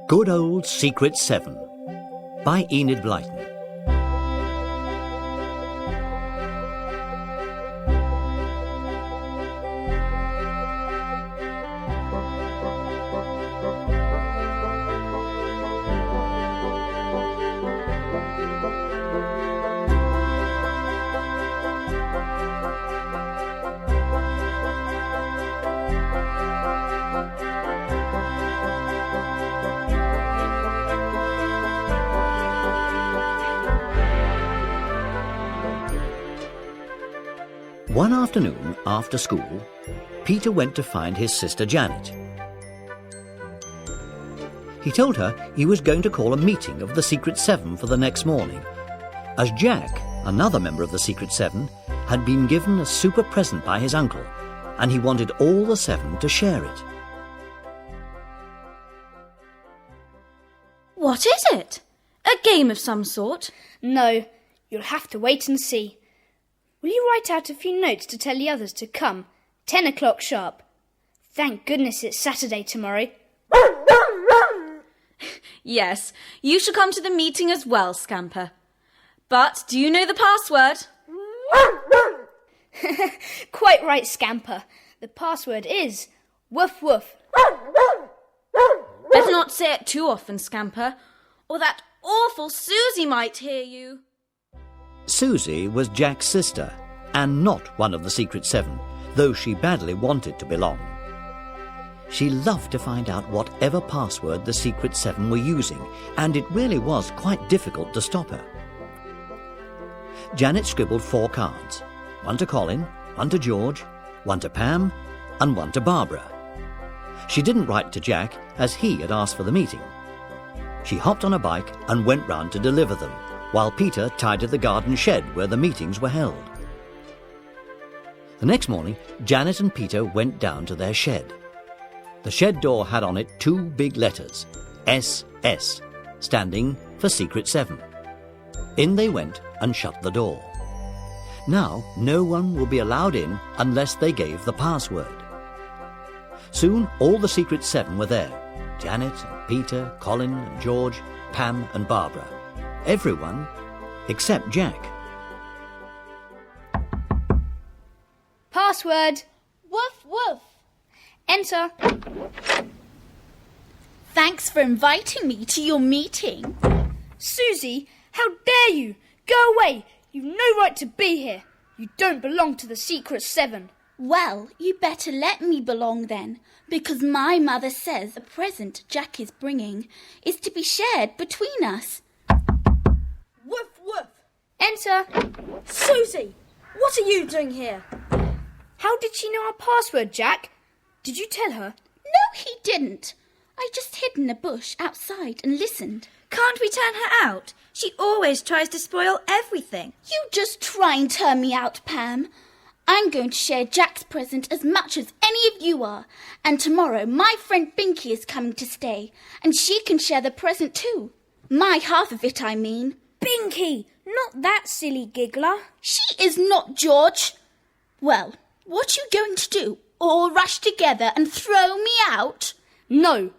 Good Old Secret 7 by Enid Blyton. One afternoon after school, Peter went to find his sister Janet. He told her he was going to call a meeting of the Secret Seven for the next morning, as Jack, another member of the Secret Seven, had been given a super present by his uncle, and he wanted all the seven to share it. What is it? A game of some sort? No, you'll have to wait and see. Will you write out a few notes to tell the others to come? 10 o'clock sharp. Thank goodness it's Saturday tomorrow. Yes, you shall come to the meeting as well, Scamper. But do you know the password? Quite right, Scamper. The password is woof woof. Better not say it too often, Scamper, or that awful Susie might hear you. Susie was Jack's sister, and not one of the Secret Seven, though she badly wanted to belong. She loved to find out whatever password the Secret Seven were using, and it really was quite difficult to stop her. Janet scribbled 4 cards, one to Colin, one to George, one to Pam, and one to Barbara. She didn't write to Jack, as he had asked for the meeting. She hopped on a bike and went round to deliver them, while Peter tidied the garden shed where the meetings were held. The next morning, Janet and Peter went down to their shed. The shed door had on it 2 big letters, SS, standing for Secret 7. In they went and shut the door. Now, no one will be allowed in unless they gave the password. Soon, all the Secret 7 were there. Janet and Peter, Colin and George, Pam and Barbara. Everyone except Jack. Password. Woof woof. Enter. Thanks for inviting me to your meeting. Susie, how dare you? Go away. You've no right to be here. You don't belong to the Secret Seven. Well, you better let me belong then, because my mother says the present Jack is bringing is to be shared between us. Woof woof. Enter. Susie, what are you doing here? How did she know our password, Jack? Did you tell her? No, he didn't. I just hid in a bush outside and listened. Can't we turn her out? She always tries to spoil everything. You just try and turn me out, Pam. I'm going to share Jack's present as much as any of you are. And tomorrow my friend Binky is coming to stay, and she can share the present too. My half of it, I mean. Binky, not that silly giggler. She is not, George. Well, what are you going to do? All rush together and throw me out? No,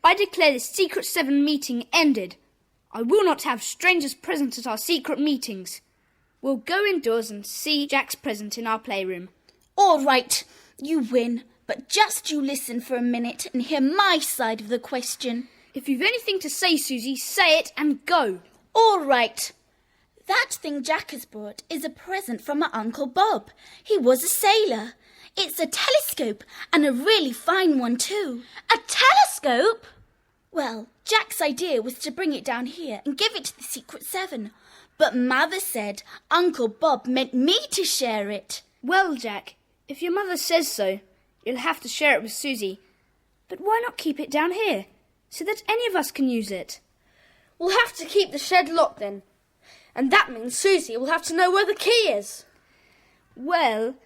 I declare this Secret Seven meeting ended. I will not have strangers present at our secret meetings. We'll go indoors and see Jack's present in our playroom. All right, you win, but just you listen for a minute and hear my side of the question. If you've anything to say, Susie, say it and go. All right. That thing Jack has brought is a present from my Uncle Bob. He was a sailor. It's a telescope, and a really fine one too. A telescope? Well, Jack's idea was to bring it down here and give it to the Secret Seven. But Mother said Uncle Bob meant me to share it. Well, Jack, if your mother says so, you'll have to share it with Susie. But why not keep it down here, so that any of us can use it? We'll have to keep the shed locked then. And that means Susie will have to know where the key is. Well,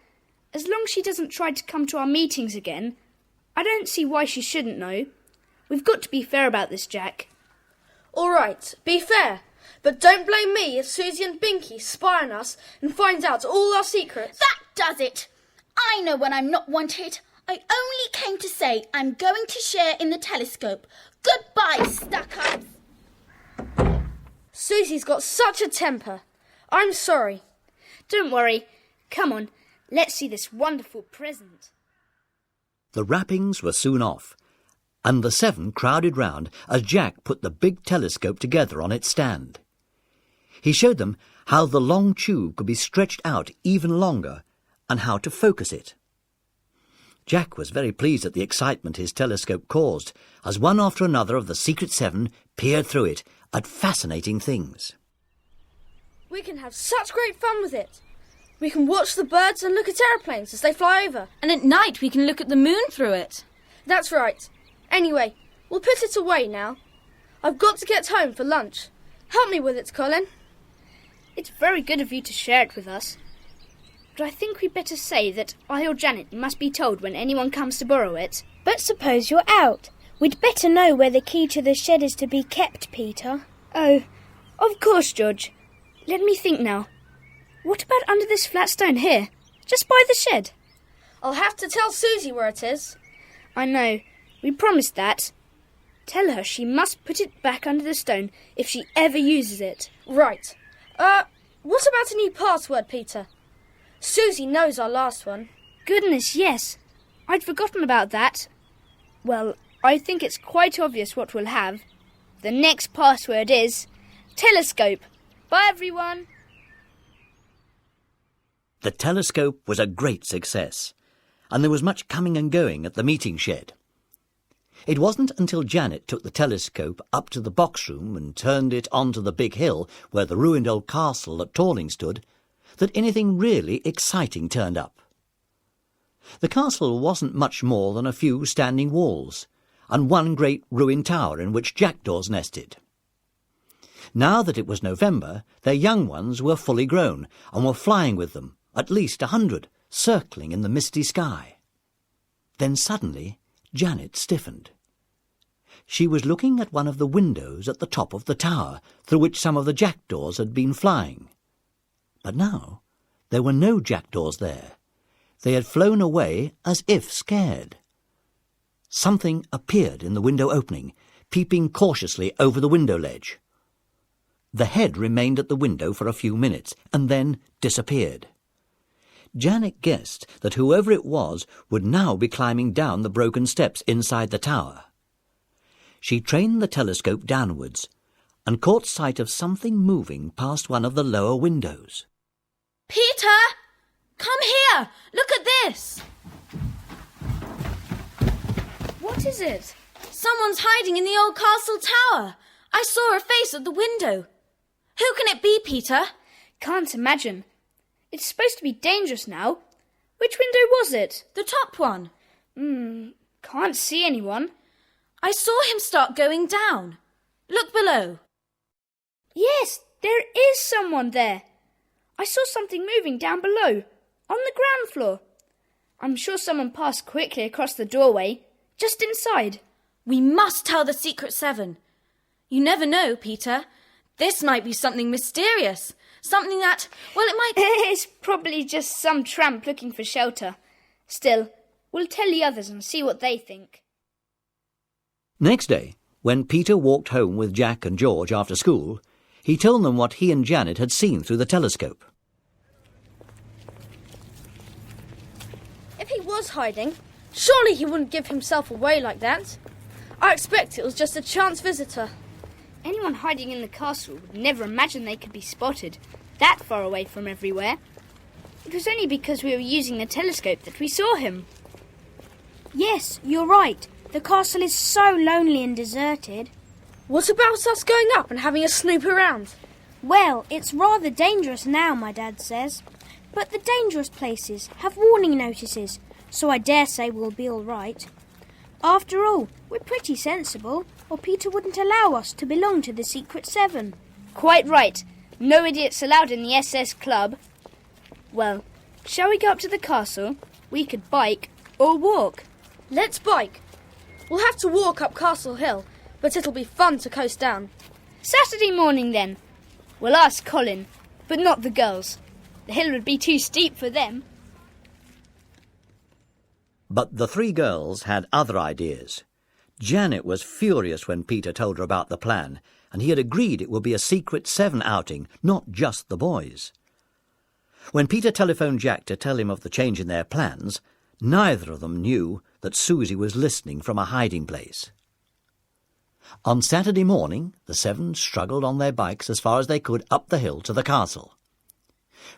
as long as she doesn't try to come to our meetings again, I don't see why she shouldn't know. We've got to be fair about this, Jack. All right, be fair. But don't blame me if Susie and Binky spy on us and find out all our secrets. That does it. I know when I'm not wanted. I only came to say I'm going to share in the telescope. Goodbye, stuck-ups. Susie's got such a temper. I'm sorry. Don't worry. Come on, let's see this wonderful present. The wrappings were soon off, and the 7 crowded round as Jack put the big telescope together on its stand. He showed them how the long tube could be stretched out even longer and how to focus it. Jack was very pleased at the excitement his telescope caused as one after another of the Secret 7 peered through it at fascinating things. We can have such great fun with it. We can watch the birds and look at aeroplanes as they fly over. And at night we can look at the moon through it. That's right. Anyway, we'll put it away now. I've got to get home for lunch. Help me with it, Colin. It's very good of you to share it with us. But I think we'd better say that I or Janet must be told when anyone comes to borrow it. But suppose you're out. We'd better know where the key to the shed is to be kept, Peter. Oh, of course, George. Let me think now. What about under this flat stone here, just by the shed? I'll have to tell Susie where it is. I know. We promised that. Tell her she must put it back under the stone if she ever uses it. Right. What about a new password, Peter? Susie knows our last one. Goodness, yes. I'd forgotten about that. Well, I think it's quite obvious what we'll have. The next password is telescope. Bye, everyone. The telescope was a great success, and there was much coming and going at the meeting shed. It wasn't until Janet took the telescope up to the box room and turned it onto the big hill where the ruined old castle at Torling stood that anything really exciting turned up. The castle wasn't much more than a few standing walls and one great ruined tower in which jackdaws nested. Now that it was November, their young ones were fully grown and were flying with them, at least 100, circling in the misty sky. Then suddenly Janet stiffened. She was looking at one of the windows at the top of the tower through which some of the jackdaws had been flying. But now there were no jackdaws there. They had flown away as if scared. Something appeared in the window opening, peeping cautiously over the window ledge. The head remained at the window for a few minutes and then disappeared. Janet guessed that whoever it was would now be climbing down the broken steps inside the tower. She trained the telescope downwards and caught sight of something moving past one of the lower windows. Peter! Come here! Look at this! What is it? Someone's hiding in the old castle tower. I saw her face at the window. Who can it be, Peter? Can't imagine. It's supposed to be dangerous now. Which window was it? The top one. Can't see anyone. I saw him start going down. Look below. Yes, there is someone there. I saw something moving down below, on the ground floor. I'm sure someone passed quickly across the doorway, just inside. We must tell the Secret 7. You never know, Peter. This might be something mysterious. Something that, well, it might... It's probably just some tramp looking for shelter. Still, we'll tell the others and see what they think. Next day, when Peter walked home with Jack and George after school, he told them what he and Janet had seen through the telescope. If he was hiding, surely he wouldn't give himself away like that. I expect it was just a chance visitor. Anyone hiding in the castle would never imagine they could be spotted that far away from everywhere. It was only because we were using the telescope that we saw him. Yes, you're right. The castle is so lonely and deserted. What about us going up and having a snoop around? Well, it's rather dangerous now, my dad says. But the dangerous places have warning notices, so I dare say we'll be all right. After all, we're pretty sensible, or Peter wouldn't allow us to belong to the Secret 7. Quite right. No idiots allowed in the SS Club. Well, shall we go up to the castle? We could bike or walk. Let's bike. We'll have to walk up Castle Hill, but it'll be fun to coast down. Saturday morning, then. We'll ask Colin, but not the girls. The hill would be too steep for them. But the 3 girls had other ideas. Janet was furious when Peter told her about the plan, and he had agreed it would be a secret 7 outing, not just the boys. When Peter telephoned Jack to tell him of the change in their plans, neither of them knew that Susie was listening from a hiding place. On Saturday morning, the 7 struggled on their bikes as far as they could up the hill to the castle.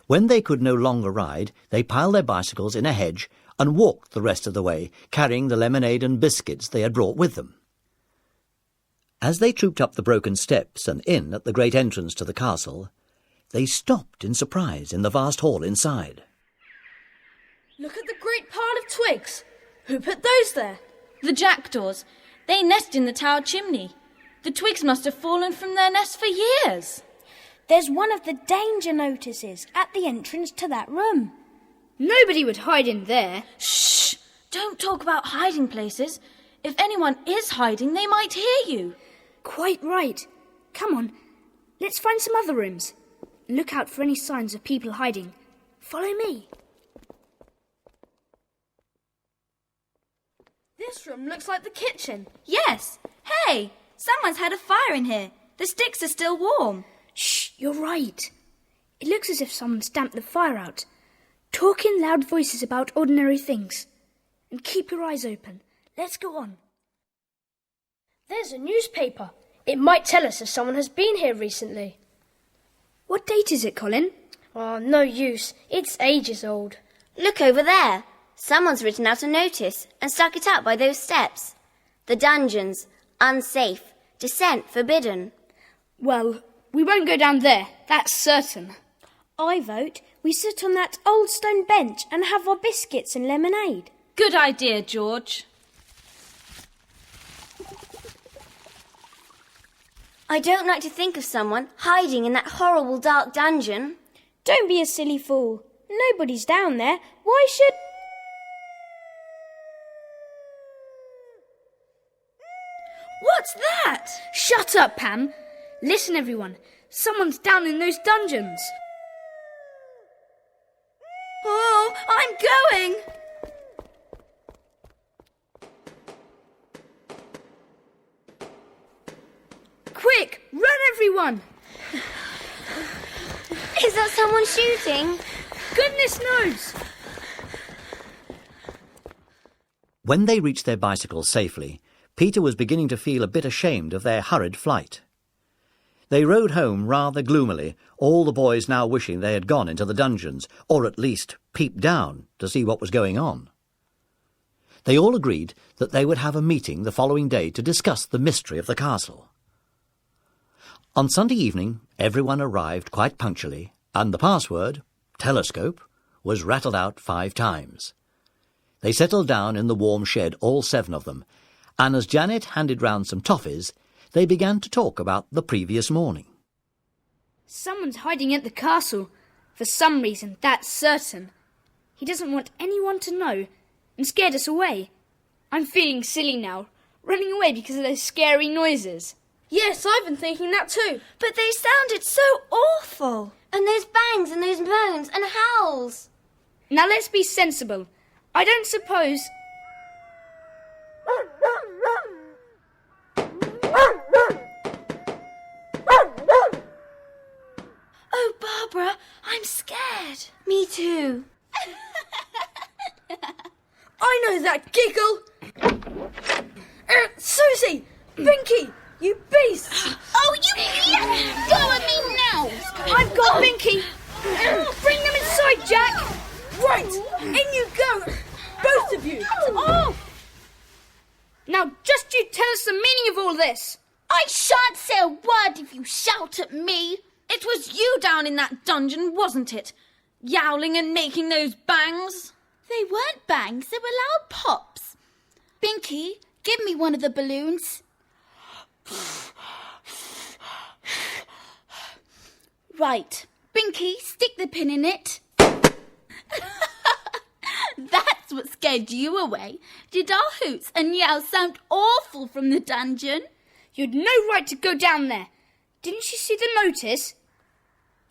When they could no longer ride, they piled their bicycles in a hedge and walked the rest of the way, carrying the lemonade and biscuits they had brought with them. As they trooped up the broken steps and in at the great entrance to the castle, they stopped in surprise in the vast hall inside. Look at the great pile of twigs. Who put those there? The jackdaws. They nest in the tower chimney. The twigs must have fallen from their nest for years. There's one of the danger notices at the entrance to that room. Nobody would hide in there. Shh! Don't talk about hiding places. If anyone is hiding, they might hear you. Quite right. Come on, let's find some other rooms. Look out for any signs of people hiding. Follow me. This room looks like the kitchen. Yes. Hey, someone's had a fire in here. The sticks are still warm. Shh, you're right. It looks as if someone stamped the fire out. Talk in loud voices about ordinary things. And keep your eyes open. Let's go on. There's a newspaper. It might tell us if someone has been here recently. What date is it, Colin? Oh, no use. It's ages old. Look over there. Someone's written out a notice and stuck it up by those steps. The dungeons, unsafe, descent forbidden. Well, we won't go down there, that's certain. I vote we sit on that old stone bench and have our biscuits and lemonade. Good idea, George. I don't like to think of someone hiding in that horrible dark dungeon. Don't be a silly fool. Nobody's down there. Why should... What's that? Shut up, Pam. Listen, everyone. Someone's down in those dungeons. Oh, I'm going. Quick, run, everyone. Is that someone shooting? Goodness knows. When they reached their bicycles safely, Peter was beginning to feel a bit ashamed of their hurried flight. They rode home rather gloomily, all the boys now wishing they had gone into the dungeons, or at least peeped down to see what was going on. They all agreed that they would have a meeting the following day to discuss the mystery of the castle. On Sunday evening, everyone arrived quite punctually, and the password, telescope, was rattled out 5 times. They settled down in the warm shed, all 7 of them, and as Janet handed round some toffees, they began to talk about the previous morning. Someone's hiding at the castle. For some reason, that's certain. He doesn't want anyone to know and scared us away. I'm feeling silly now, running away because of those scary noises. Yes, I've been thinking that too. But they sounded so awful. And those bangs and those moans and howls. Now let's be sensible. I don't suppose... Oh, Barbara, I'm scared. Me too. I know that giggle. Susie! Binky! You beasts! Oh, you let go of me now! I've got Binky! Bring them inside, Jack! Right! In you go! Both of you! Oh! Now just you tell us the meaning of all this. I shan't say a word if you shout at me. It was you down in that dungeon, wasn't it? Yowling and making those bangs. They weren't bangs, they were loud pops. Binky, give me one of the balloons. Right. Binky, stick the pin in it. That's what scared you away. Did our hoots and yells sound awful from the dungeon? You'd no right to go down there. Didn't you see the notice?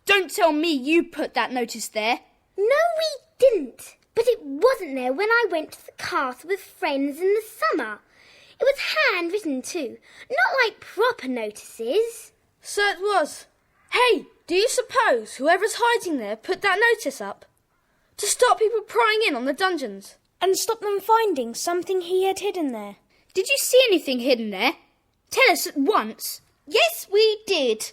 Don't tell me you put that notice there. No, we didn't. But it wasn't there when I went to the castle with friends in the summer. It was handwritten too, not like proper notices. So it was. Hey, do you suppose whoever's hiding there put that notice up? To stop people prying in on the dungeons? And stop them finding something he had hidden there. Did you see anything hidden there? Tell us at once. Yes, we did.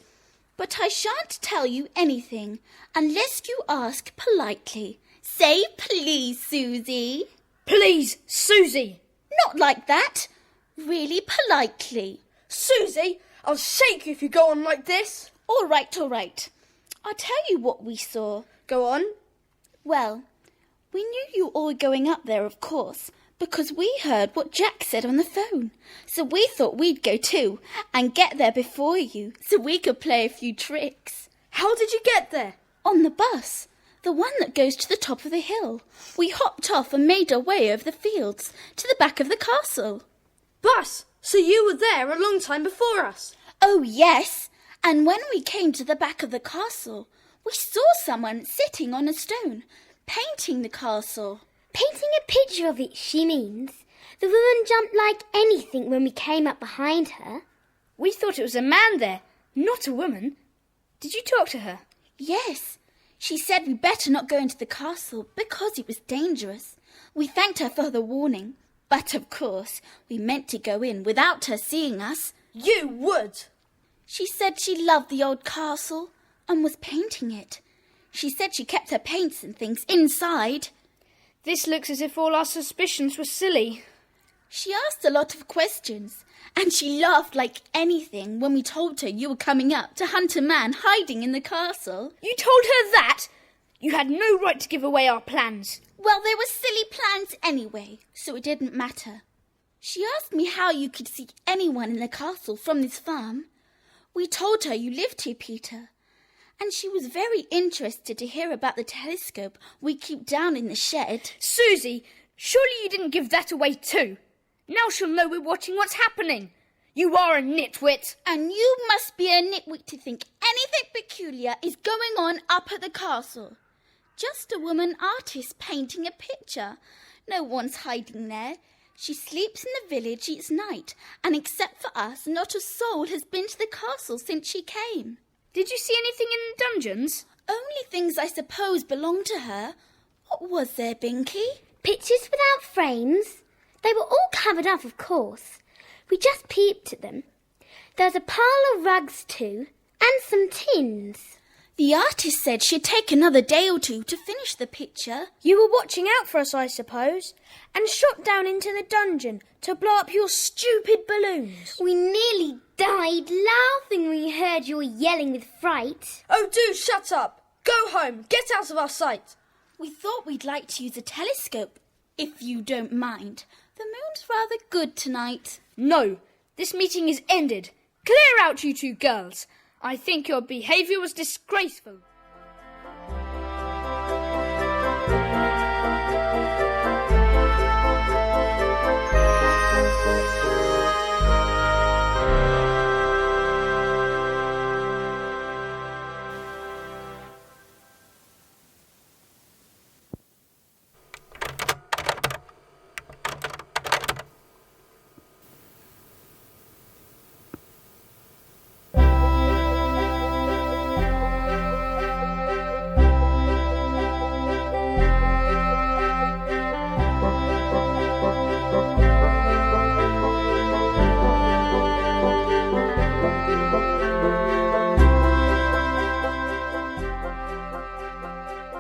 But I shan't tell you anything unless you ask politely. Say please, Susie. Please, Susie. Not like that. Really politely. Susie, I'll shake you if you go on like this. All right, all right. I'll tell you what we saw. Go on. Well, we knew you all were going up there, of course, because we heard what Jack said on the phone. So we thought we'd go too and get there before you so we could play a few tricks. How did you get there? On the bus, the one that goes to the top of the hill. We hopped off and made our way over the fields to the back of the castle. Bus, so you were there a long time before us. Oh, yes. And when we came to the back of the castle, we saw someone sitting on a stone, painting the castle. Painting a picture of it, she means. The woman jumped like anything when we came up behind her. We thought it was a man there, not a woman. Did you talk to her? Yes. She said we better not go into the castle because it was dangerous. We thanked her for the warning, but of course we meant to go in without her seeing us. You would. She said she loved the old castle and was painting it. She said she kept her paints and things inside. This looks as if all our suspicions were silly. She asked a lot of questions, and she laughed like anything when we told her you were coming up to hunt a man hiding in the castle. You told her that? You had no right to give away our plans. Well, they were silly plans anyway, so it didn't matter. She asked me how you could see anyone in the castle from this farm. We told her you lived here, Peter, and she was very interested to hear about the telescope we keep down in the shed. Susie, surely you didn't give that away too. Now she'll know we're watching what's happening. You are a nitwit. And you must be a nitwit to think anything peculiar is going on up at the castle. Just a woman artist painting a picture. No one's hiding there. She sleeps in the village each night, and except for us, not a soul has been to the castle since she came. Did you see anything in the dungeons? Only things I suppose belong to her. What was there, Binky? Pictures without frames. They were all covered up, of course. We just peeped at them. There's a pile of rugs too, and some tins. The artist said she'd take another day or two to finish the picture. You were watching out for us, I suppose, and shot down into the dungeon to blow up your stupid balloons. We nearly died laughing when we heard you were yelling with fright. Oh, do shut up. Go home. Get out of our sight. We thought we'd like to use a telescope, if you don't mind. The moon's rather good tonight. No, this meeting is ended. Clear out, you two girls. I think your behaviour was disgraceful.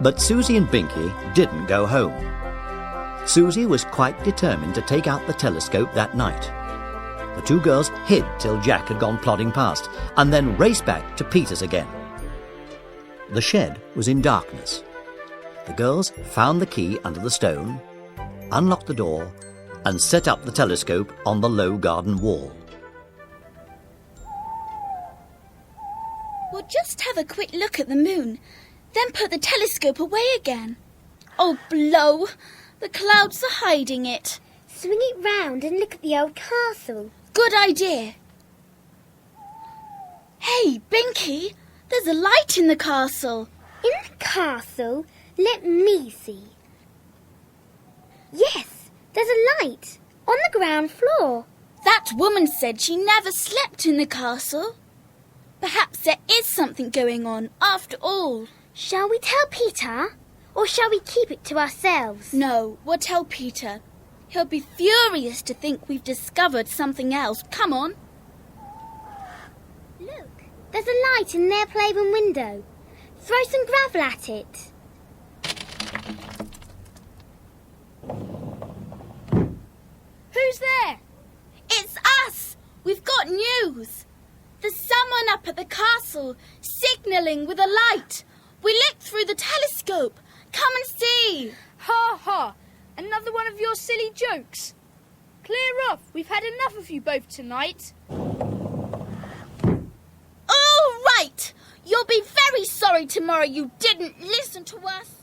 But Susie and Binky didn't go home. Susie was quite determined to take out the telescope that night. The two girls hid till Jack had gone plodding past, and then raced back to Peter's again. The shed was in darkness. The girls found the key under the stone, unlocked the door, and set up the telescope on the low garden wall. We'll just have a quick look at the moon, then put the telescope away again. Oh, blow! The clouds are hiding it. Swing it round and look at the old castle. Good idea. Hey, Binky, there's a light in the castle. In the castle? Let me see. Yes, there's a light on the ground floor. That woman said she never slept in the castle. Perhaps there is something going on after all. Shall we tell Peter? Or shall we keep it to ourselves? No, we'll tell Peter. He'll be furious to think we've discovered something else. Come on. Look, there's a light in their playroom window. Throw some gravel at it. Who's there? It's us! We've got news! There's someone up at the castle, signalling with a light. We looked through the telescope. Come and see! Ha ha! Another one of your silly jokes. Clear off. We've had enough of you both tonight. All right! You'll be very sorry tomorrow you didn't listen to us.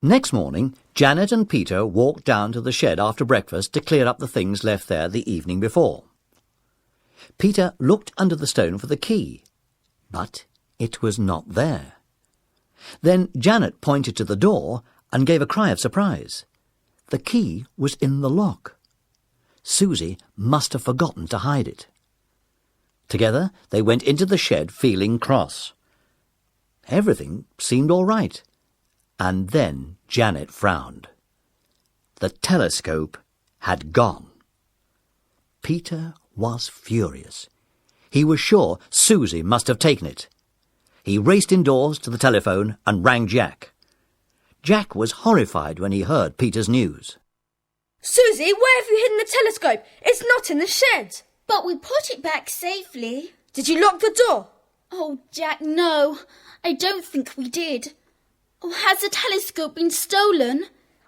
Next morning, Janet and Peter walked down to the shed after breakfast to clear up the things left there the evening before. Peter looked under the stone for the key, but it was not there. Then Janet pointed to the door and gave a cry of surprise. The key was in the lock. Susie must have forgotten to hide it. Together they went into the shed feeling cross. Everything seemed all right. And then Janet frowned. The telescope had gone. Peter was furious. He was sure Susie must have taken it. He raced indoors to the telephone and rang Jack. Jack was horrified when he heard Peter's news. Susie, where have you hidden the telescope? It's not in the shed. But we put it back safely. Did you lock the door? Oh, Jack, no. I don't think we did. Oh, has the telescope been stolen?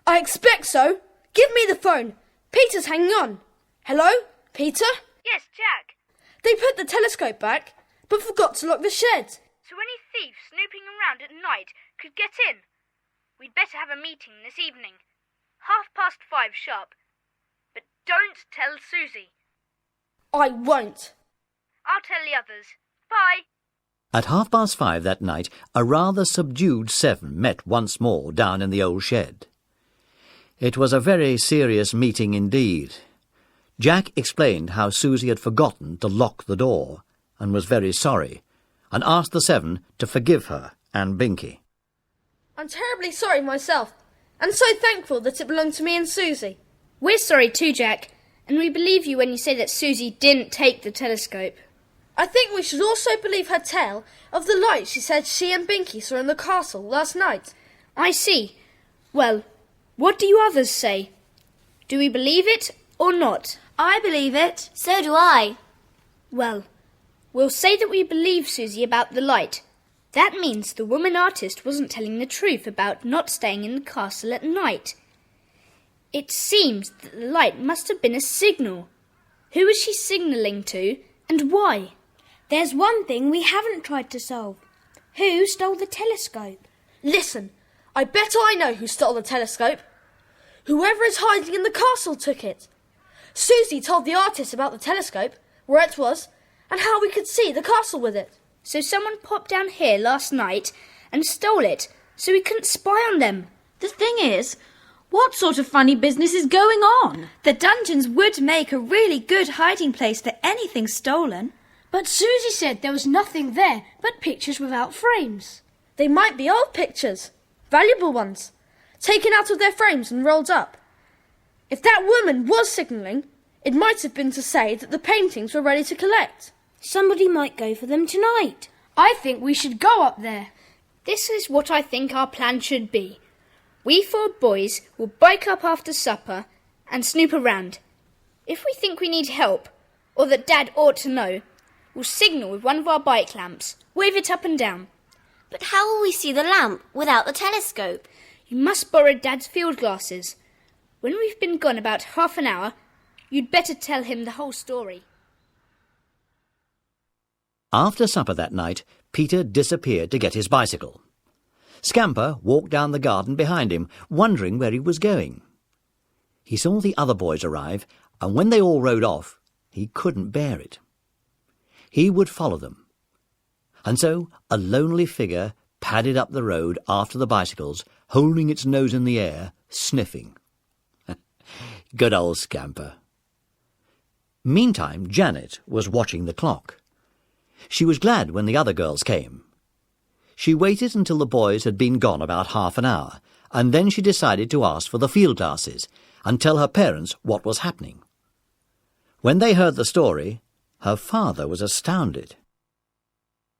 I expect so. Give me the phone. Peter's hanging on. Hello? Peter? Yes, Jack. They put the telescope back, but forgot to lock the shed. So any thief snooping around at night could get in. We'd better have a meeting this evening. 5:30 sharp. But don't tell Susie. I won't. I'll tell the others. Bye. At 5:30 that night, a rather subdued seven met once more down in the old shed. It was a very serious meeting indeed. Jack explained how Susie had forgotten to lock the door and was very sorry, and asked the seven to forgive her and Binky. I'm terribly sorry myself, and so thankful that it belonged to me and Susie. We're sorry too, Jack, and we believe you when you say that Susie didn't take the telescope. I think we should also believe her tale of the light she said she and Binky saw in the castle last night. I see. Well, what do you others say? Do we believe it or not? I believe it. So do I. Well, we'll say that we believe Susie about the light. That means the woman artist wasn't telling the truth about not staying in the castle at night. It seems that the light must have been a signal. Who was she signalling to, and why? There's one thing we haven't tried to solve. Who stole the telescope? Listen, I bet I know who stole the telescope. Whoever is hiding in the castle took it. Susie told the artist about the telescope, where it was, and how we could see the castle with it. So someone popped down here last night and stole it, so we couldn't spy on them. The thing is, what sort of funny business is going on? The dungeons would make a really good hiding place for anything stolen. But Susie said there was nothing there but pictures without frames. They might be old pictures, valuable ones, taken out of their frames and rolled up. If that woman was signalling, it might have been to say that the paintings were ready to collect. Somebody might go for them tonight. I think we should go up there. This is what I think our plan should be. We 4 boys will bike up after supper and snoop around. If we think we need help, or that Dad ought to know, we'll signal with one of our bike lamps, wave it up and down. But how will we see the lamp without the telescope? You must borrow Dad's field glasses. When we've been gone about half an hour, you'd better tell him the whole story. After supper that night, Peter disappeared to get his bicycle. Scamper walked down the garden behind him, wondering where he was going. He saw the other boys arrive, and when they all rode off, he couldn't bear it. He would follow them. And so a lonely figure padded up the road after the bicycles, holding its nose in the air, sniffing. Good old Scamper. Meantime, Janet was watching the clock. She was glad when the other girls came. She waited until the boys had been gone about half an hour, and then she decided to ask for the field glasses and tell her parents what was happening. When they heard the story, her father was astounded.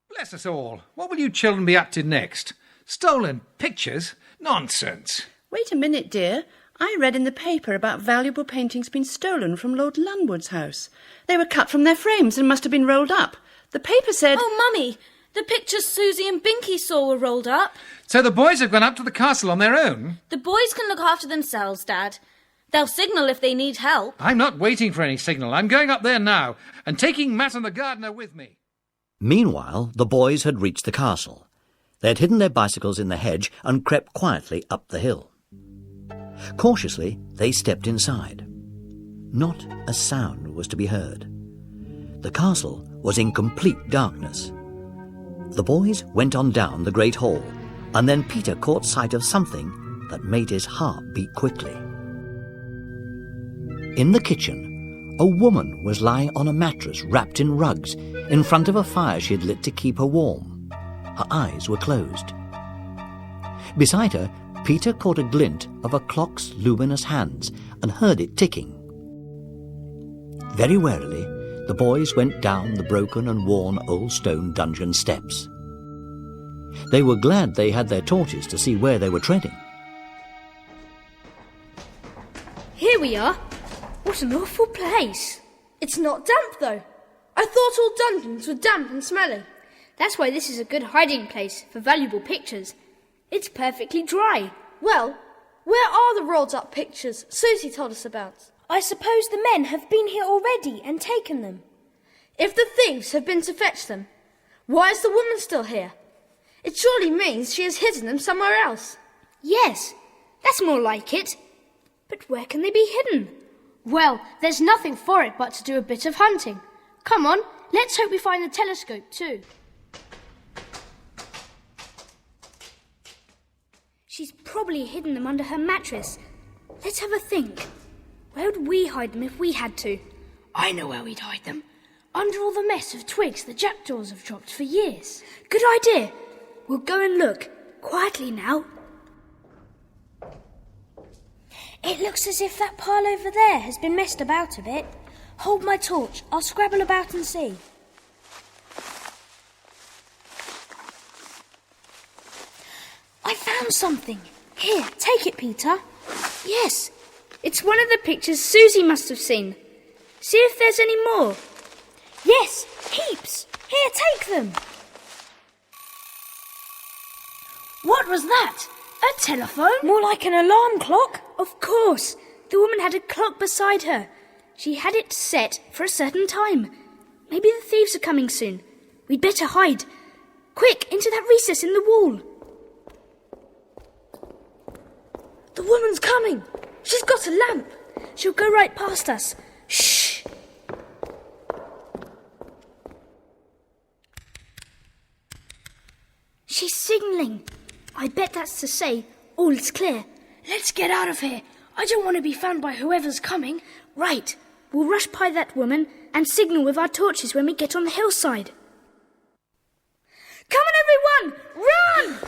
Bless us all. What will you children be up to next? Stolen pictures? Nonsense. Wait a minute, dear. I read in the paper about valuable paintings being stolen from Lord Lunwood's house. They were cut from their frames and must have been rolled up. The paper said... Oh, Mummy, the pictures Susie and Binky saw were rolled up. So the boys have gone up to the castle on their own? The boys can look after themselves, Dad. They'll signal if they need help. I'm not waiting for any signal. I'm going up there now and taking Matt and the gardener with me. Meanwhile, the boys had reached the castle. They had hidden their bicycles in the hedge and crept quietly up the hill. Cautiously, they stepped inside. Not a sound was to be heard. The castle was in complete darkness. The boys went on down the great hall, and then Peter caught sight of something that made his heart beat quickly. In the kitchen, a woman was lying on a mattress wrapped in rugs in front of a fire she had lit to keep her warm. Her eyes were closed. Beside her, Peter caught a glint of a clock's luminous hands and heard it ticking. Very warily, the boys went down the broken and worn old stone dungeon steps. They were glad they had their torches to see where they were treading. Here we are. What an awful place. It's not damp, though. I thought all dungeons were damp and smelly. That's why this is a good hiding place for valuable pictures. It's perfectly dry. Well, where are the rolled-up pictures Susie told us about? I suppose the men have been here already and taken them. If the thieves have been to fetch them, why is the woman still here? It surely means she has hidden them somewhere else. Yes, that's more like it. But where can they be hidden? Well, there's nothing for it but to do a bit of hunting. Come on, let's hope we find the telescope too. She's probably hidden them under her mattress. Let's have a think. Where would we hide them if we had to? I know where we'd hide them. Under all the mess of twigs the jackdaws have dropped for years. Good idea. We'll go and look. Quietly now. It looks as if that pile over there has been messed about a bit. Hold my torch. I'll scrabble about and see. I found something. Here, take it, Peter. Yes, it's one of the pictures Susie must have seen. See if there's any more. Yes, heaps. Here, take them. What was that? A telephone? More like an alarm clock. Of course. The woman had a clock beside her. She had it set for a certain time. Maybe the thieves are coming soon. We'd better hide. Quick, into that recess in the wall. The woman's coming. She's got a lamp. She'll go right past us. Shh. She's signalling. I bet that's to say all is clear. Let's get out of here. I don't want to be found by whoever's coming. Right. We'll rush by that woman and signal with our torches when we get on the hillside. Come on, everyone! Run!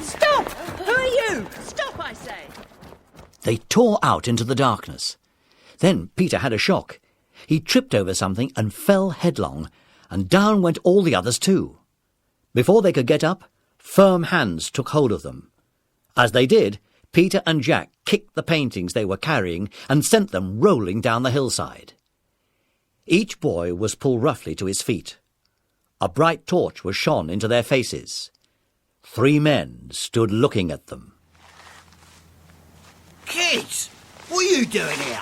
Stop! Who are you? Stop, I say! They tore out into the darkness. Then Peter had a shock. He tripped over something and fell headlong, and down went all the others too. Before they could get up, firm hands took hold of them. As they did, Peter and Jack kicked the paintings they were carrying and sent them rolling down the hillside. Each boy was pulled roughly to his feet. A bright torch was shone into their faces. 3 men stood looking at them. Kids, what are you doing here?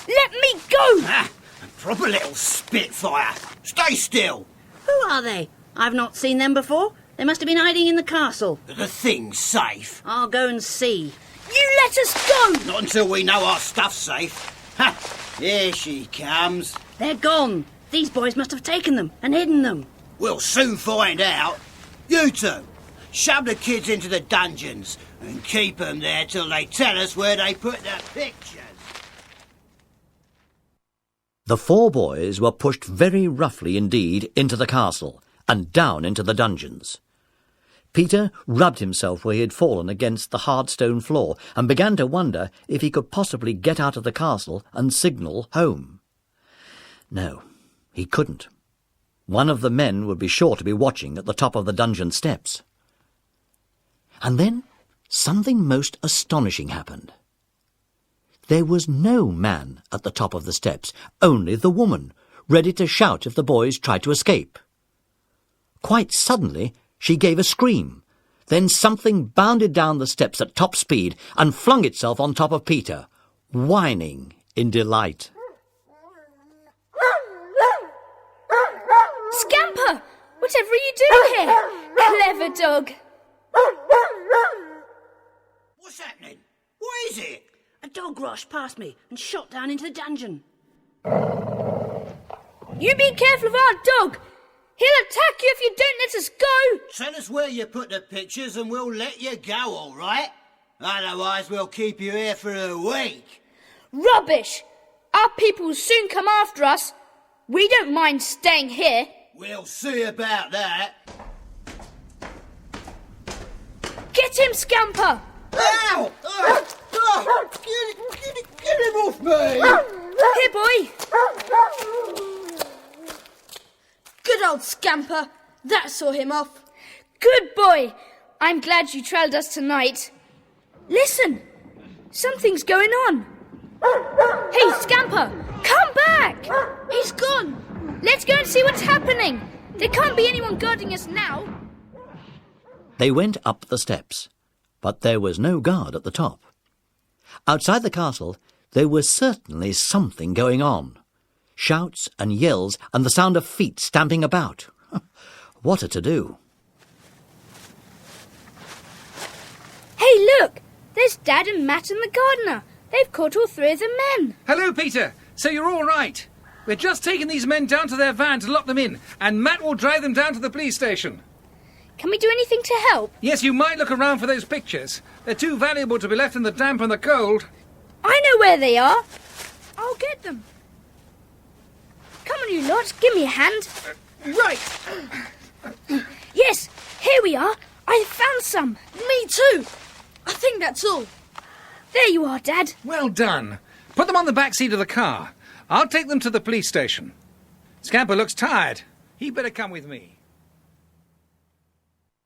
Let me go! Ah, a proper little spitfire. Stay still. Who are they? I've not seen them before. They must have been hiding in the castle. The thing's safe. I'll go and see. You let us go! Not until we know our stuff's safe. Ha! Here she comes. They're gone. These boys must have taken them and hidden them. We'll soon find out. You two, shove the kids into the dungeons and keep them there till they tell us where they put the pictures. The 4 boys were pushed very roughly indeed into the castle and down into the dungeons. Peter rubbed himself where he had fallen against the hard stone floor and began to wonder if he could possibly get out of the castle and signal home. No, he couldn't. One of the men would be sure to be watching at the top of the dungeon steps. And then something most astonishing happened. There was no man at the top of the steps, only the woman, ready to shout if the boys tried to escape. Quite suddenly, she gave a scream. Then something bounded down the steps at top speed and flung itself on top of Peter, whining in delight. Scamper! Whatever are you doing here? Clever dog. What's happening? What is it? A dog rushed past me and shot down into the dungeon. You be careful of our dog. He'll attack you if you don't let us go. Tell us where you put the pictures and we'll let you go, all right? Otherwise we'll keep you here for a week. Rubbish! Our people will soon come after us. We don't mind staying here. We'll see about that. Get him, Scamper! Ow! Get him off me! Here, boy. Good old Scamper. That saw him off. Good boy. I'm glad you trailed us tonight. Listen. Something's going on. Hey, Scamper, come back. He's gone. Let's go and see what's happening. There can't be anyone guarding us now. They went up the steps, but there was no guard at the top. Outside the castle, there was certainly something going on. Shouts and yells and the sound of feet stamping about. What a to-do. Hey, look! There's Dad and Matt and the gardener. They've caught all 3 of the men. Hello, Peter. So you're all right. We're just taking these men down to their van to lock them in, and Matt will drive them down to the police station. Can we do anything to help? Yes, you might look around for those pictures. They're too valuable to be left in the damp and the cold. I know where they are. I'll get them. Come on, you lot. Give me a hand. Right. Yes, here we are. I found some. Me too. I think that's all. There you are, Dad. Well done. Put them on the back seat of the car. I'll take them to the police station. Scamper looks tired. He better come with me.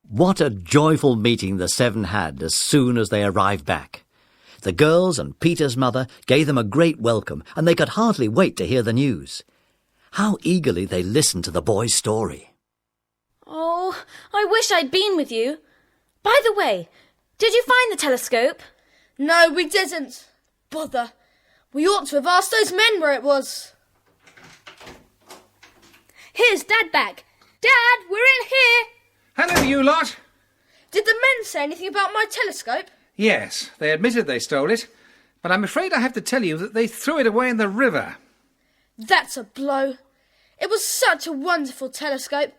What a joyful meeting the 7 had as soon as they arrived back. The girls and Peter's mother gave them a great welcome, and they could hardly wait to hear the news. How eagerly they listened to the boy's story. Oh, I wish I'd been with you. By the way, did you find the telescope? No, we didn't. Bother. We ought to have asked those men where it was. Here's Dad back. Dad, we're in here. Hello, you lot. Did the men say anything about my telescope? Yes, they admitted they stole it, but I'm afraid I have to tell you that they threw it away in the river. That's a blow. It was such a wonderful telescope.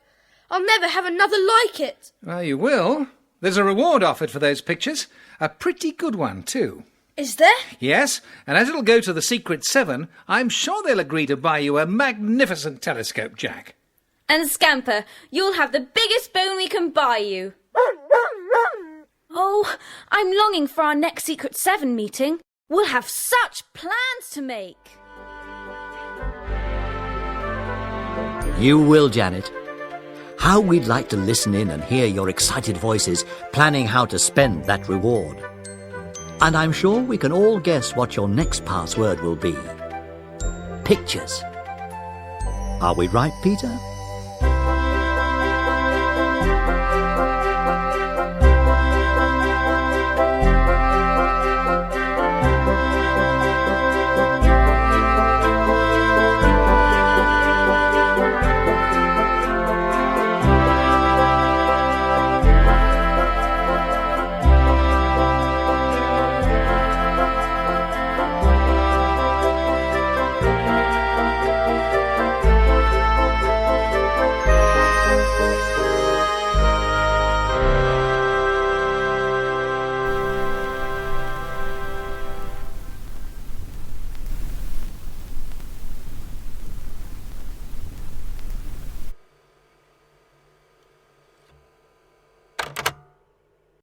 I'll never have another like it. Well, you will. There's a reward offered for those pictures. A pretty good one, too. Is there? Yes, and as it'll go to the Secret 7, I'm sure they'll agree to buy you a magnificent telescope, Jack. And Scamper, you'll have the biggest bone we can buy you. Oh, I'm longing for our next Secret 7 meeting. We'll have such plans to make. You will, Janet. How we'd like to listen in and hear your excited voices planning how to spend that reward. And I'm sure we can all guess what your next password will be. Pictures. Are we right, Peter?